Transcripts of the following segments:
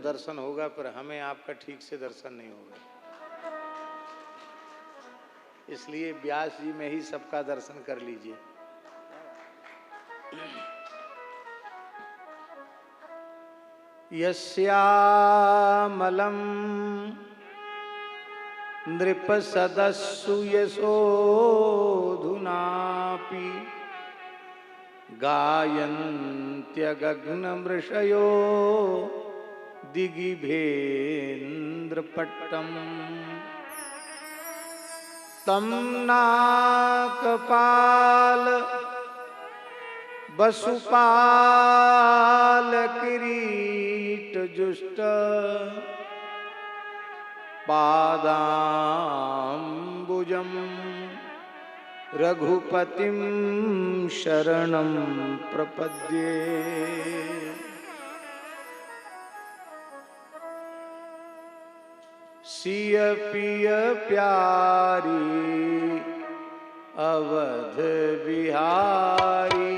दर्शन होगा, पर हमें आपका ठीक से दर्शन नहीं होगा। इसलिए व्यास जी में ही सबका दर्शन कर लीजिए। यस्यामलं नृपसदस्सु यशोधुनापि गायन्त्यगग्नमृषयो दिगिभेन्द्रपट्टम् तं नाकपाल वसुपाल किरीट जुष्ट पादाम्बुजं रघुपतिं शरणं प्रपद्ये। सिय पिय प्यारी अवध बिहारी,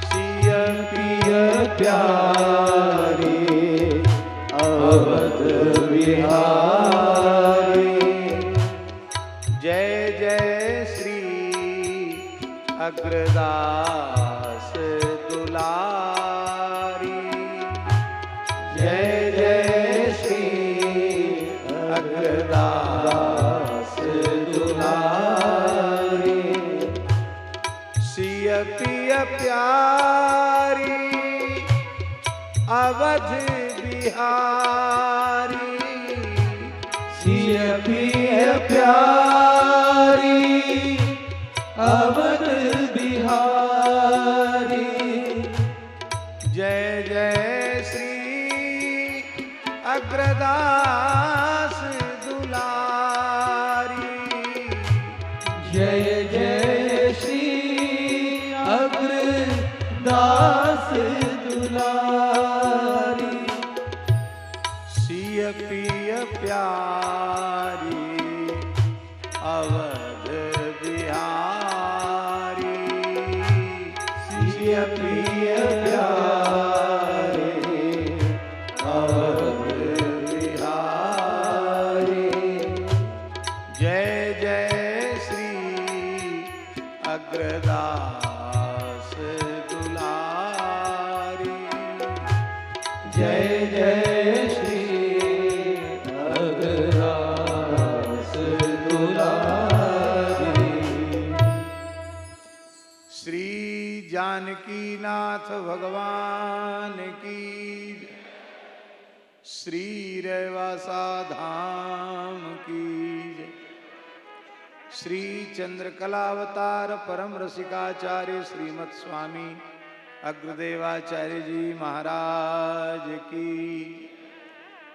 सिय पिय प्यारी अवध बिहारी। जय जय श्री अग्रदास दुलारी, जय जय श्री अग्रदास दुलारी। सिय पिय प्यारी अवध बिहारी, सिय पिय प्यारी अवध बिहारी। जय जय श्री अग्रदास दुलारी, जय जय श्री अग्रदास दुलारी। सिय पिय प्यारी अवध बिहारी, सिय पिय प्यारी अवध बिहारी। जय जय श्री अग्रदास दुलारी, जय जय श्री अग्रदास दुलारी। श्री जानकी नाथ भगवान की, श्री रेवासा धाम की, श्री चंद्रकलावतार परम रसिकाचार्य श्रीमद स्वामी अग्रदेवाचार्य जी महाराज की,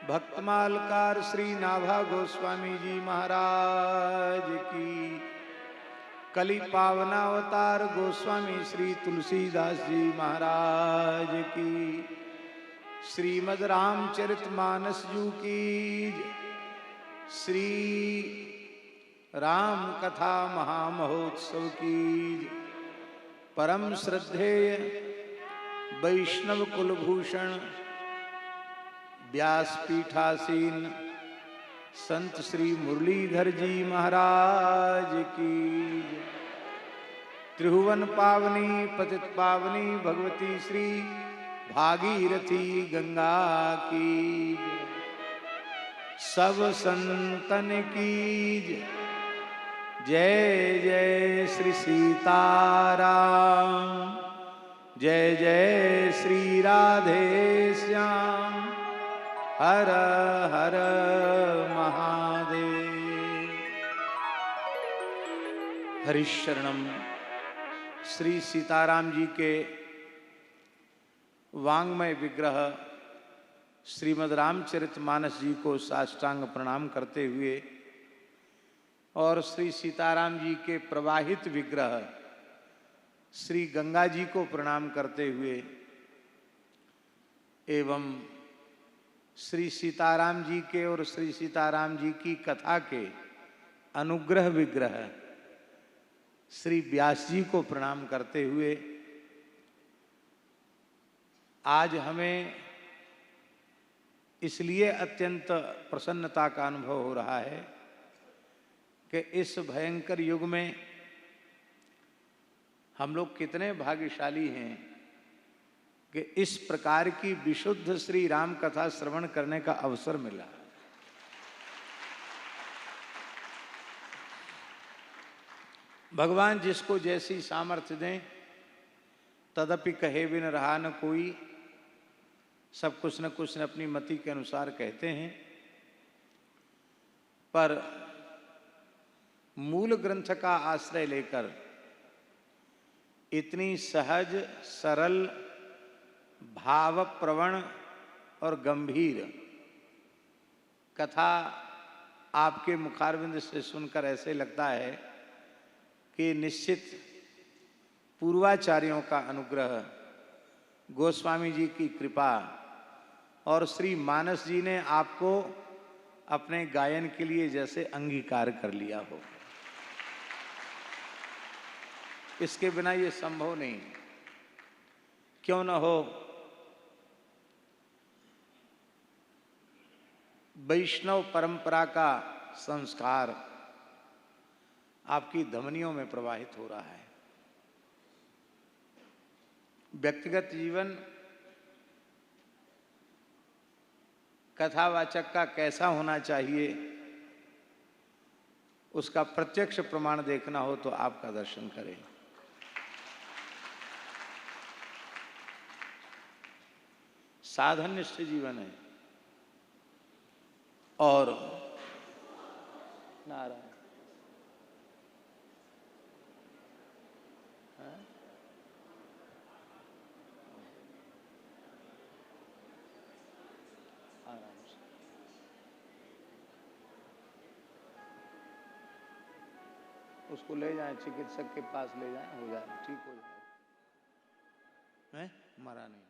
भक्तमालकार श्री नाभा गोस्वामी जी महाराज की, कलि पावनावतार गोस्वामी श्री तुलसीदास जी महाराज की, श्रीमद रामचरितमानस जी की, श्री राम कथा महामहोत्सव की, परम श्रद्धेय वैष्णव कुलभूषण व्यासपीठासीन संत श्री मुरलीधर जी महाराज की, त्रिभुवन पावनी पतित पावनी भगवती श्री भागीरथी गंगा की, सब संतन की जय जय श्री सीताराम, जय जय श्री राधे श्याम, हर हर महादेव। हरिशरणम। श्री सीताराम जी के वांग्मय विग्रह श्रीमद् रामचरितमानस जी को साष्टांग प्रणाम करते हुए और श्री सीताराम जी के प्रवाहित विग्रह श्री गंगा जी को प्रणाम करते हुए एवं श्री सीताराम जी के और श्री सीताराम जी की कथा के अनुग्रह विग्रह श्री व्यास जी को प्रणाम करते हुए, आज हमें इसलिए अत्यंत प्रसन्नता का अनुभव हो रहा है कि इस भयंकर युग में हम लोग कितने भाग्यशाली हैं कि इस प्रकार की विशुद्ध श्री राम कथा श्रवण करने का अवसर मिला। भगवान जिसको जैसी सामर्थ्य दें, तदपि कहे बिन रहा न कोई, सब कुछ न कुछ न अपनी मति के अनुसार कहते हैं। पर मूल ग्रंथ का आश्रय लेकर इतनी सहज, सरल, भावप्रवण और गंभीर कथा आपके मुखारविंद से सुनकर ऐसे लगता है कि निश्चित पूर्वाचार्यों का अनुग्रह, गोस्वामी जी की कृपा और श्री मानस जी ने आपको अपने गायन के लिए जैसे अंगीकार कर लिया हो। इसके बिना ये संभव नहीं। क्यों न हो, वैष्णव परंपरा का संस्कार आपकी धमनियों में प्रवाहित हो रहा है। व्यक्तिगत जीवन कथावाचक का कैसा होना चाहिए, उसका प्रत्यक्ष प्रमाण देखना हो तो आपका दर्शन करें। साधननिष्ठ जीवन है और नारायण उसको ले जाएं, चिकित्सक के पास ले जाएं, हो जाए, ठीक हो जाए। हैं? मरा नहीं।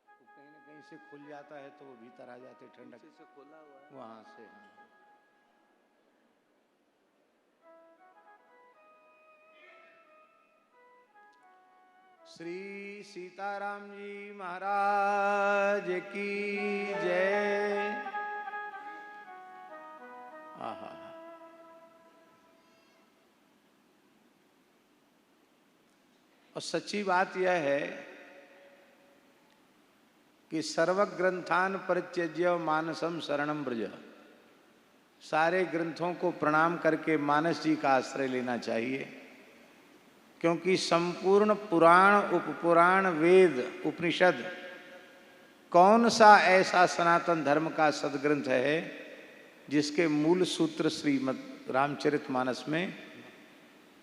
तो कहीं ना कहीं से खुल जाता है तो वो भीतर आ जाते, ठंडक से खुला हुआ है वहां से। श्री सीताराम जी महाराज की जय। आहा। और सच्ची बात यह है कि सर्वग्रंथान परित्यज्य मानसम शरणम ब्रज, सारे ग्रंथों को प्रणाम करके मानस जी का आश्रय लेना चाहिए, क्योंकि संपूर्ण पुराण, उपपुराण, वेद, उपनिषद कौन सा ऐसा सनातन धर्म का सदग्रंथ है जिसके मूल सूत्र श्रीमद् रामचरितमानस में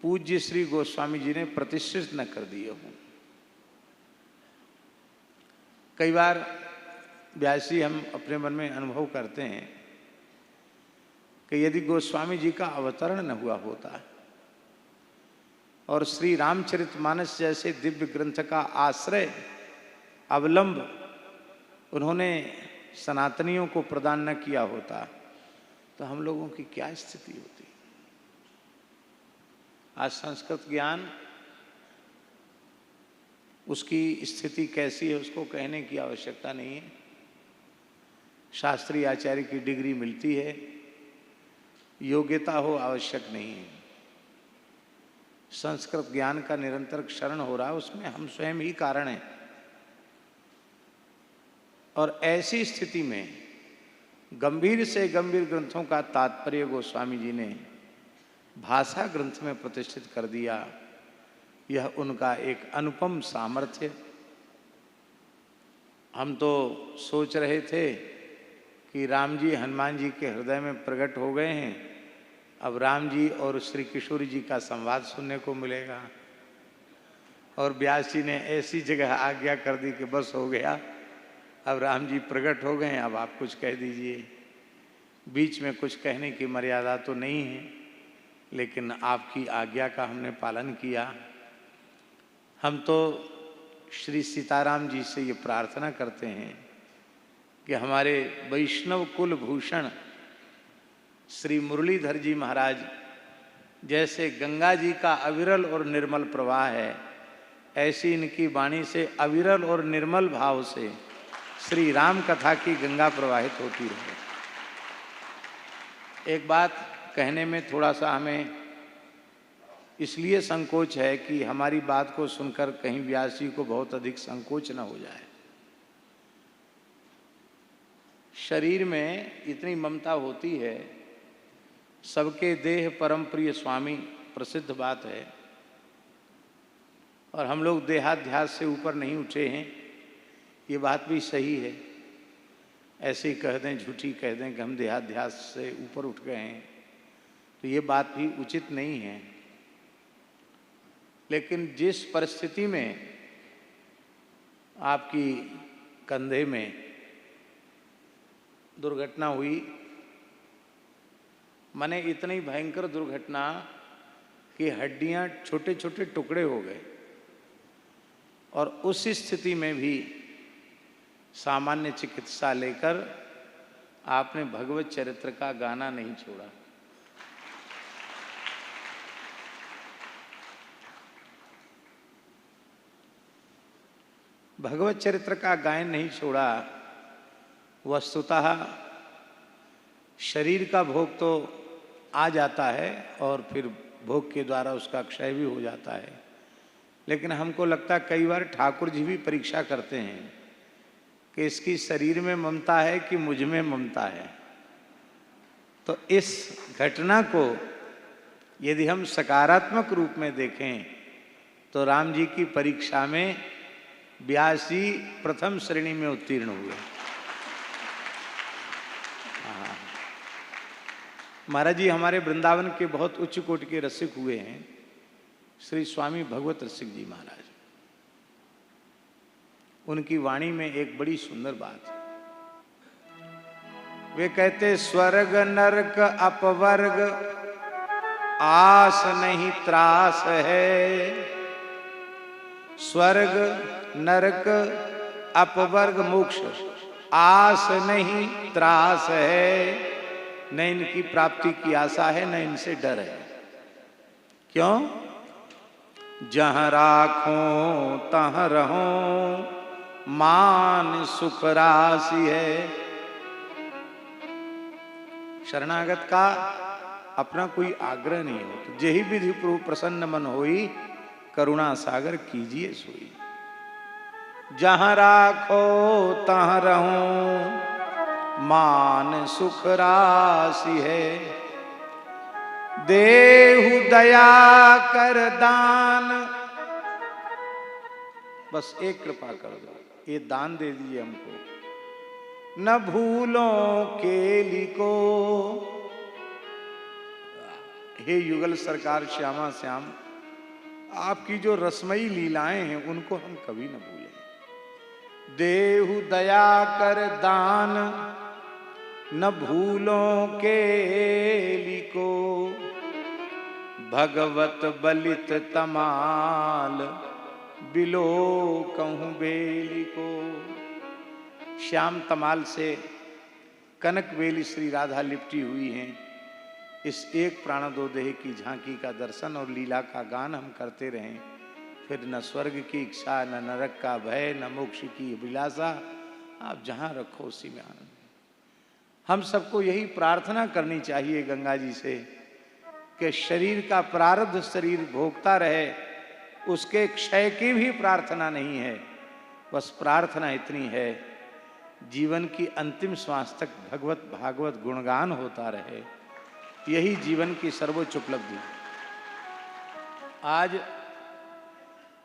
पूज्य श्री गोस्वामी जी ने प्रतिष्ठित न कर दिए हों। कई बार व्यास जी हम अपने मन में अनुभव करते हैं कि यदि गोस्वामी जी का अवतरण न हुआ होता और श्री रामचरितमानस जैसे दिव्य ग्रंथ का आश्रय, अवलंब उन्होंने सनातनियों को प्रदान न किया होता तो हम लोगों की क्या स्थिति होती। आज संस्कृत ज्ञान, उसकी स्थिति कैसी है उसको कहने की आवश्यकता नहीं है। शास्त्रीय आचार्य की डिग्री मिलती है, योग्यता हो आवश्यक नहीं है। संस्कृत ज्ञान का निरंतर क्षरण हो रहा है, उसमें हम स्वयं ही कारण हैं। और ऐसी स्थिति में गंभीर से गंभीर ग्रंथों का तात्पर्य गोस्वामी जी ने भाषा ग्रंथ में प्रतिष्ठित कर दिया। यह उनका एक अनुपम सामर्थ्य। हम तो सोच रहे थे कि राम जी हनुमान जी के हृदय में प्रकट हो गए हैं, अब राम जी और श्री किशोरी जी का संवाद सुनने को मिलेगा। और व्यास जी ने ऐसी जगह आज्ञा कर दी कि बस हो गया, अब राम जी प्रकट हो गए, अब आप कुछ कह दीजिए। बीच में कुछ कहने की मर्यादा तो नहीं है, लेकिन आपकी आज्ञा का हमने पालन किया। हम तो श्री सीताराम जी से ये प्रार्थना करते हैं कि हमारे वैष्णव कुल भूषण श्री मुरलीधर जी महाराज जैसे गंगा जी का अविरल और निर्मल प्रवाह है, ऐसी इनकी वाणी से अविरल और निर्मल भाव से श्री राम कथा की गंगा प्रवाहित होती रहे। एक बात कहने में थोड़ा सा हमें इसलिए संकोच है कि हमारी बात को सुनकर कहीं व्यास जी को बहुत अधिक संकोच न हो जाए। शरीर में इतनी ममता होती है, सबके देह परम प्रिय स्वामी प्रसिद्ध बात है, और हम लोग देहाध्यास से ऊपर नहीं उठे हैं, ये बात भी सही है। ऐसे ही कह दें, झूठी कह दें कि हम देहाध्यास से ऊपर उठ गए हैं, तो ये बात भी उचित नहीं है। लेकिन जिस परिस्थिति में आपकी कंधे में दुर्घटना हुई, माने इतनी भयंकर दुर्घटना कि हड्डियां छोटे छोटे टुकड़े हो गए, और उस स्थिति में भी सामान्य चिकित्सा लेकर आपने भगवत चरित्र का गाना नहीं छोड़ा। भगवत चरित्र का गायन नहीं छोड़ा। वस्तुतः शरीर का भोग तो आ जाता है और फिर भोग के द्वारा उसका क्षय भी हो जाता है, लेकिन हमको लगता है कई बार ठाकुर जी भी परीक्षा करते हैं कि इसकी शरीर में ममता है कि मुझ में ममता है। तो इस घटना को यदि हम सकारात्मक रूप में देखें तो राम जी की परीक्षा में व्यास जी प्रथम श्रेणी में उत्तीर्ण हुए। महाराज जी हमारे वृंदावन के बहुत उच्च कोटि के रसिक हुए हैं, श्री स्वामी भगवत रसिक जी महाराज। उनकी वाणी में एक बड़ी सुंदर बात है। वे कहते, स्वर्ग नरक अपवर्ग आस नहीं त्रास है। स्वर्ग नरक अपवर्ग मोक्ष आस नहीं त्रास है। न इनकी प्राप्ति की आशा है, न इनसे डर है। क्यों? जहां राखों तहां रहो, मान सुख राशि है। शरणागत का अपना कोई आग्रह नहीं हो, तो जेहि विधि प्रभु प्रसन्न मन होई, करुणा सागर कीजिए सोई। जहां राखो तहां रहो, मान सुख राशि है। देहु दया कर दान, बस एक कृपा कर दो, ये दान दे दीजिए हमको। न भूलों के लिको, हे युगल सरकार श्यामा श्याम, आपकी जो रसमयी लीलाएं हैं उनको हम कभी न भूलें। देहु दया कर दान, न भूलों के लिको। भगवत बलित तमाल, बिलो कहूँ बेली को। श्याम तमाल से कनक बेली श्री राधा लिपटी हुई हैं। इस एक प्राण दो देह की झांकी का दर्शन और लीला का गान हम करते रहें, फिर न स्वर्ग की इच्छा, न नरक का भय, न मोक्ष की अभिलाषा। आप जहाँ रखो उसी में आनंद। हम सबको यही प्रार्थना करनी चाहिए गंगा जी से कि शरीर का प्रारब्ध शरीर भोगता रहे, उसके क्षय की भी प्रार्थना नहीं है। बस प्रार्थना इतनी है, जीवन की अंतिम श्वास तक भगवत भागवत गुणगान होता रहे। यही जीवन की सर्वोच्च उपलब्धि। आज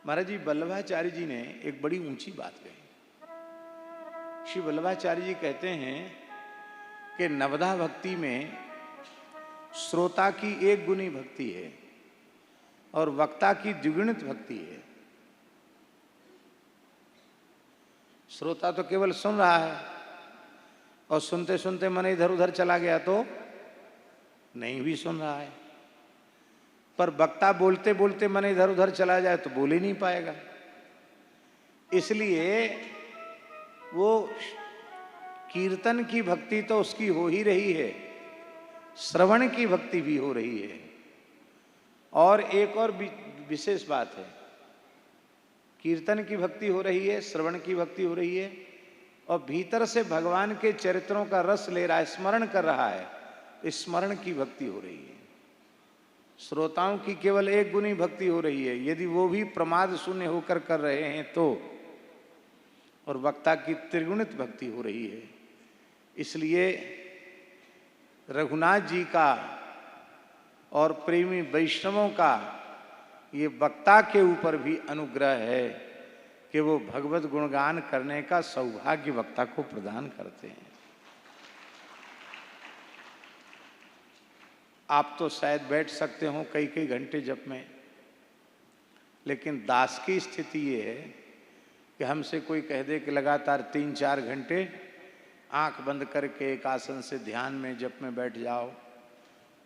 महाराज जी वल्लभाचार्य जी ने एक बड़ी ऊंची बात कही। श्री वल्लभाचार्य जी कहते हैं कि नवधा भक्ति में श्रोता की एक गुनी भक्ति है और वक्ता की द्विगुणित भक्ति है। श्रोता तो केवल सुन रहा है और सुनते सुनते मन इधर उधर चला गया तो नहीं भी सुन रहा है, पर वक्ता बोलते बोलते मन इधर उधर चला जाए तो बोल ही नहीं पाएगा। इसलिए वो कीर्तन की भक्ति तो उसकी हो ही रही है, श्रवण की भक्ति भी हो रही है। और एक और विशेष बात है कीर्तन की भक्ति हो रही है, श्रवण की भक्ति हो रही है, और भीतर से भगवान के चरित्रों का रस ले रहा है, स्मरण कर रहा है, स्मरण की भक्ति हो रही है। श्रोताओं की केवल एक गुनी भक्ति हो रही है, यदि वो भी प्रमाद शून्य होकर कर रहे हैं तो, और वक्ता की त्रिगुणित भक्ति हो रही है। इसलिए रघुनाथ जी का और प्रेमी वैष्णवों का ये वक्ता के ऊपर भी अनुग्रह है कि वो भगवत गुणगान करने का सौभाग्य वक्ता को प्रदान करते हैं। आप तो शायद बैठ सकते हो कई कई घंटे जप में, लेकिन दास की स्थिति ये है कि हमसे कोई कह दे कि लगातार 3-4 घंटे आंख बंद करके एक आसन से ध्यान में जप में बैठ जाओ,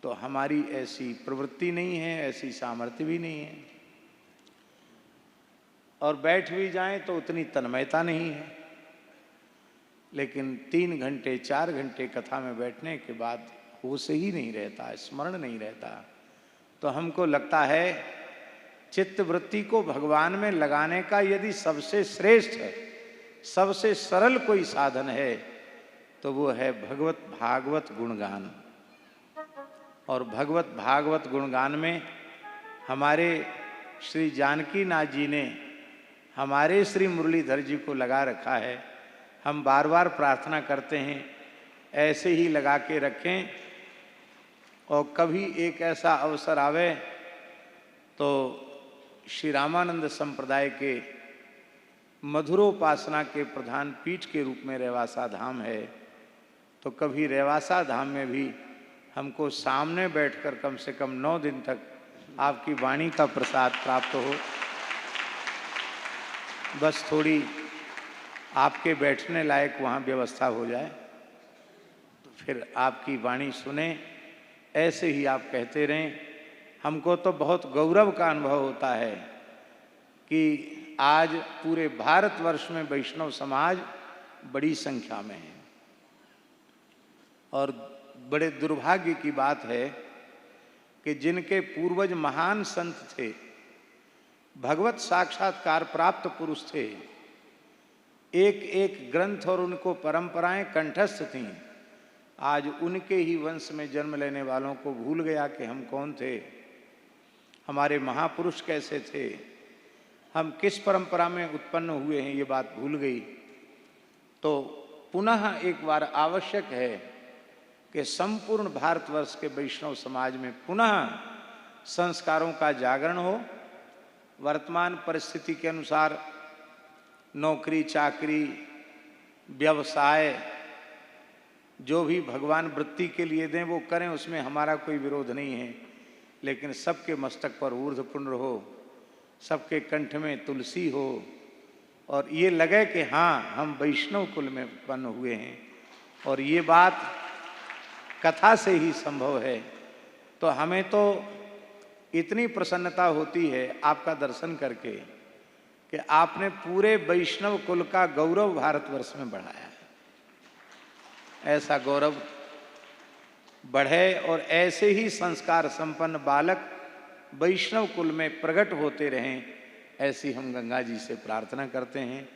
तो हमारी ऐसी प्रवृत्ति नहीं है, ऐसी सामर्थ्य भी नहीं है, और बैठ भी जाएं तो उतनी तन्मयता नहीं है। लेकिन 3 घंटे 4 घंटे कथा में बैठने के बाद होश ही नहीं रहता, स्मरण नहीं रहता, तो हमको लगता है चित्त वृत्ति को भगवान में लगाने का यदि सबसे श्रेष्ठ है, सबसे सरल कोई साधन है तो वो है भगवत भागवत गुणगान। और भगवत भागवत गुणगान में हमारे श्री जानकी नाथ जी ने हमारे श्री मुरलीधर जी को लगा रखा है। हम बार बार प्रार्थना करते हैं ऐसे ही लगा के रखें, और कभी एक ऐसा अवसर आवे तो श्री रामानंद संप्रदाय के मधुरोपासना के प्रधान पीठ के रूप में रेवासा धाम है, तो कभी रेवासा धाम में भी हमको सामने बैठकर कम से कम 9 दिन तक आपकी वाणी का प्रसाद प्राप्त हो। बस थोड़ी आपके बैठने लायक वहाँ व्यवस्था हो जाए तो फिर आपकी वाणी सुने, ऐसे ही आप कहते रहें। हमको तो बहुत गौरव का अनुभव होता है कि आज पूरे भारतवर्ष में वैष्णव समाज बड़ी संख्या में है, और बड़े दुर्भाग्य की बात है कि जिनके पूर्वज महान संत थे, भगवत साक्षात्कार प्राप्त पुरुष थे, एक एक ग्रंथ और उनको परंपराएं कंठस्थ थीं, आज उनके ही वंश में जन्म लेने वालों को भूल गया कि हम कौन थे, हमारे महापुरुष कैसे थे, हम किस परंपरा में उत्पन्न हुए हैं, ये बात भूल गई। तो पुनः एक बार आवश्यक है कि संपूर्ण भारतवर्ष के वैष्णव समाज में पुनः संस्कारों का जागरण हो। वर्तमान परिस्थिति के अनुसार नौकरी चाकरी व्यवसाय जो भी भगवान वृत्ति के लिए दें वो करें, उसमें हमारा कोई विरोध नहीं है, लेकिन सबके मस्तक पर ऊर्ध्व पुंड हो, सबके कंठ में तुलसी हो, और ये लगे कि हाँ हम वैष्णव कुल में उत्पन्न हुए हैं, और ये बात कथा से ही संभव है। तो हमें तो इतनी प्रसन्नता होती है आपका दर्शन करके कि आपने पूरे वैष्णव कुल का गौरव भारतवर्ष में बढ़ाया है। ऐसा गौरव बढ़े और ऐसे ही संस्कार संपन्न बालक वैष्णव कुल में प्रकट होते रहें, ऐसी हम गंगा जी से प्रार्थना करते हैं।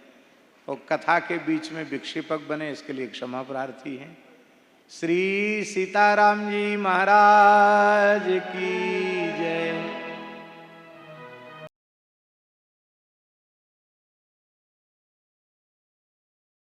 और कथा के बीच में विक्षेपक बने इसके लिए क्षमा प्रार्थी हैं। श्री सीताराम जी महाराज की जय।